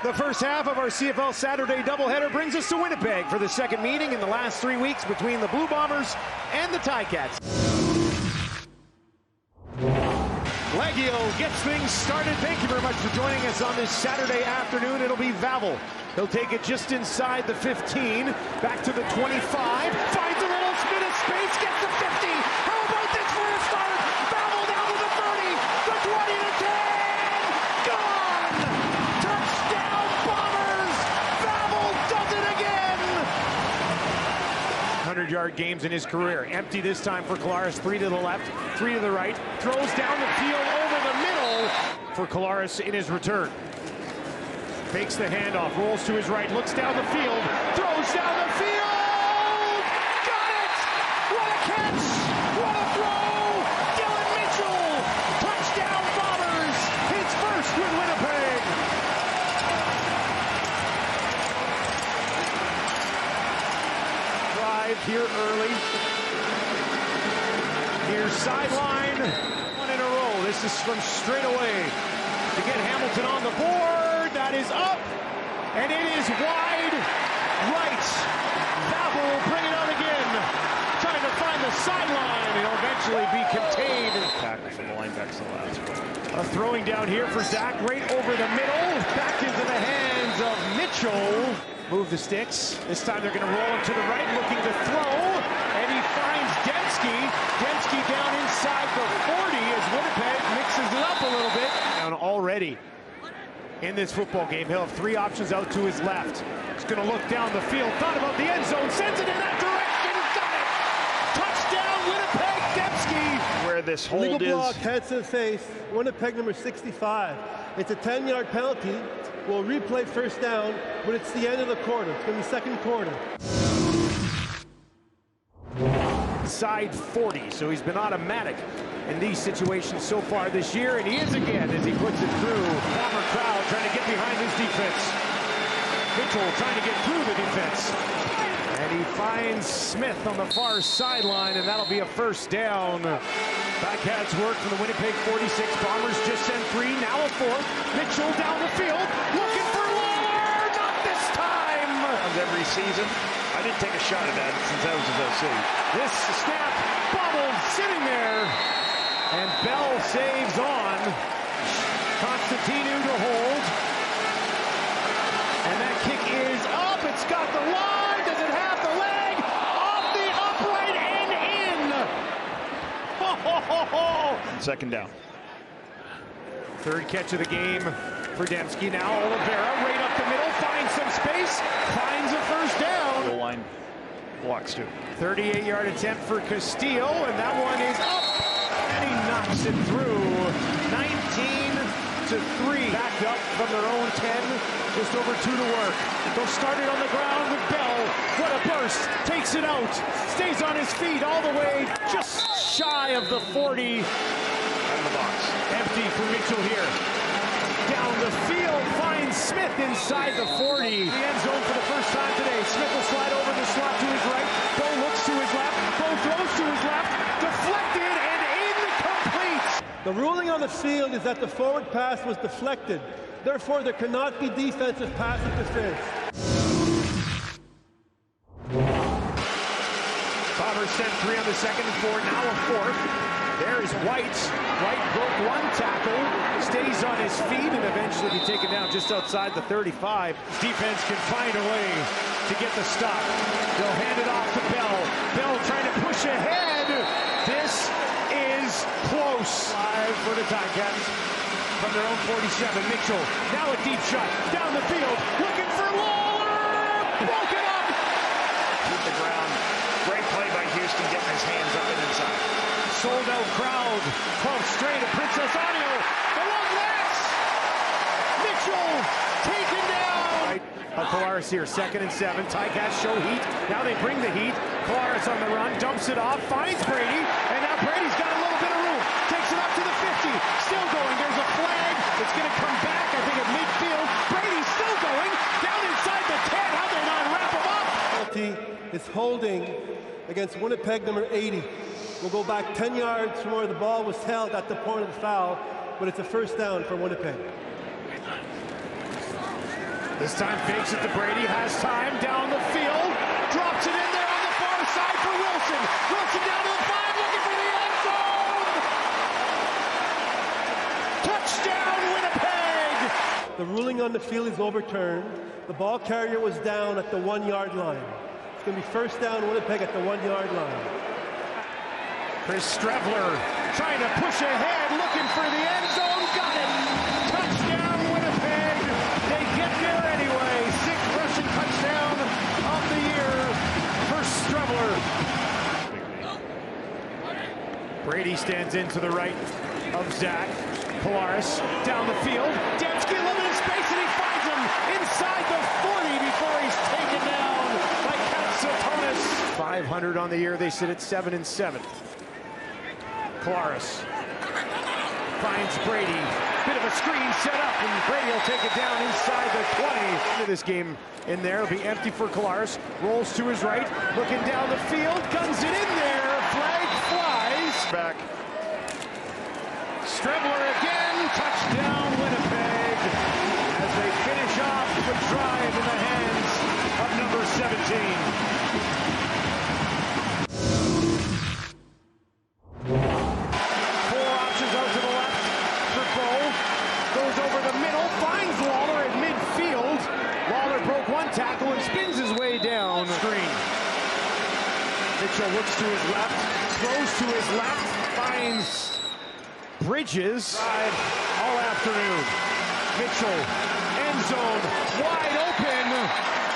The first half of our CFL Saturday doubleheader brings us to Winnipeg for the second meeting in the last 3 weeks between the Blue Bombers and the Ticats. Leggio gets things started. Thank you very much for joining us on this Saturday afternoon. It'll be Vaval. He'll take it just inside the 15, back to the 25, finds a little bit of space, gets the 50. How about this for a start? Vaval down to the 30, the 20 to 10, gone! Touchdown Bombers! Vaval does it again! 100-yard games in his career. Empty this time for Collaros, 3 to the left, 3 to the right, throws down the field over the middle for Collaros in his return. Fakes the handoff, rolls to his right, looks down the field, throws down the field! Got it! What a catch! What a throw! Dylan Mitchell! Touchdown Bombers! His first with Winnipeg! Drive here early. Near sideline. One in a row. This is from straight away to get Hamilton on the board. That is up, and it is wide right. Vaval will bring it out again, trying to find the sideline. It'll eventually be contained. Tackle from the linebackers the last one. A throwing down here for Zach, right over the middle, back into the hands of Mitchell. Move the sticks. This time they're going to roll him to the right, looking to throw, and he finds Dembski. Dembski down inside the 40 as Winnipeg mixes it up a little bit. Down already. In this football game, he'll have 3 options out to his left. He's going to look down the field, thought about the end zone, sends it in that direction, got it! Touchdown, Winnipeg, Dembski! Where this hold Legal is... block, head to the face, Winnipeg number 65. It's a 10-yard penalty. We'll replay first down, but it's the end of the quarter. It's going to be second quarter. Side 40, so he's been automatic in these situations so far this year, and he is again as he puts it through. Bomber crowd trying to get behind his defense. Mitchell trying to get through the defense. And he finds Smith on the far sideline, and that'll be a first down. Backhands work from the Winnipeg 46. Bombers just sent 3, now a 4th. Mitchell down the field, looking for Lawler, not this time! Every season. I didn't take a shot at that since I was his OC. This snap bobbled, sitting there. And Bell saves on. Constantinu to hold. And that kick is up. It's got the line. Does it have the leg? Off the upright and in. Ho, ho, ho, ho. Second down. Third catch of the game for Dembski. Now Oliveira right up the middle. Finds some space. Finds a first down. Goal line blocks too. 38-yard attempt for Castillo. And that one is up. And he knocks it through. 19-3. Backed up from their own 10. Just over 2 to work. They'll start it on the ground with Bell. What a burst. Takes it out. Stays on his feet all the way just shy of the 40. Out of the box. Empty for Mitchell here. Down the field. Finds Smith inside the 40. The end zone for the first time today. Smith will slide over the slot to his right. Bo looks to his left. Bo throws to his left. Deflected and incomplete. The ruling on the field is that the forward pass was deflected. Therefore, there cannot be defensive pass interference. Bombers sent 3 on the second and 4, now a 4th. There's White. White broke 1 tackle, stays on his feet, and eventually be taken down just outside the 35. Defense can find a way to get the stop. They'll hand it off to Bell. Bell trying to push ahead. This is close. Live for the Ticats from their own 47. Mitchell, now a deep shot, down the field, looking for Lawler! Broken up! Keep the ground. Great play by Houston, getting his hands up and inside. Sold out crowd. Pump straight to Princess Audio. The long pass. Mitchell taken down. Collaros here, 2nd and 7. Ticats show heat. Now they bring the heat. Collaros on the run, dumps it off, finds Brady, and now Brady's got a little bit of room. Takes it up to the 50. Still going. There's a flag. It's going to come back, I think, at midfield. Brady's still going. Down inside the 10. How they not wrap him up? Penalty is holding against Winnipeg number 80. We'll go back 10 yards from where the ball was held at the point of the foul, but it's a first down for Winnipeg. This time fakes it to Brady, has time, down the field, drops it in there on the far side for Wilson. Wilson down to the 5, looking for the end zone! Touchdown, Winnipeg! The ruling on the field is overturned. The ball carrier was down at the 1-yard line. It's going to be first down Winnipeg at the 1-yard line. Chris Streveler trying to push ahead, looking for the end zone, got it! Touchdown, Winnipeg! They get there anyway. 6th rushing touchdown of the year for Streveler. Brady stands in to the right of Zach Collaros, down the field. Dembski limited space and he finds him inside the 40 before he's taken down by Tats. 500 on the year. They sit at 7-7. Collaros finds Brady. Bit of a screen set up, and Brady will take it down inside the 20. This game in there will be empty for Collaros. Rolls to his right, looking down the field, guns it in there. Flag flies. Back. Streveler again. Touchdown, Winnipeg. As they finish off the drive in the hands of number 17. Tackle and spins his way down. Screen. Mitchell looks to his left, throws to his left, finds Bridges. All afternoon. Mitchell, end zone, wide open,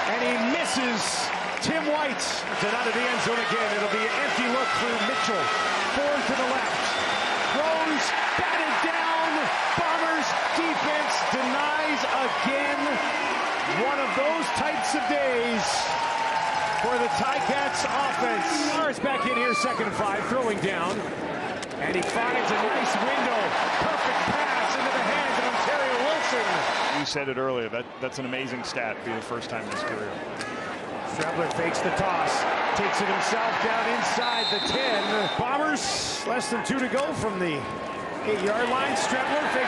and he misses Tim White. And out of the end zone again. It'll be an empty look for Mitchell. Forward to the left. Throws, batted down. Bombers defense denies again. One of those types of days for the Ticats offense. Collaros back in here, 2nd and 5, throwing down. And he finds a nice window. Perfect pass into the hands of Ontario Wilson. You said it earlier, that's an amazing stat for the first time in his career. Streveler fakes the toss, takes it himself down inside the 10. Bombers, less than 2 to go from the 8-yard line. Streveler fakes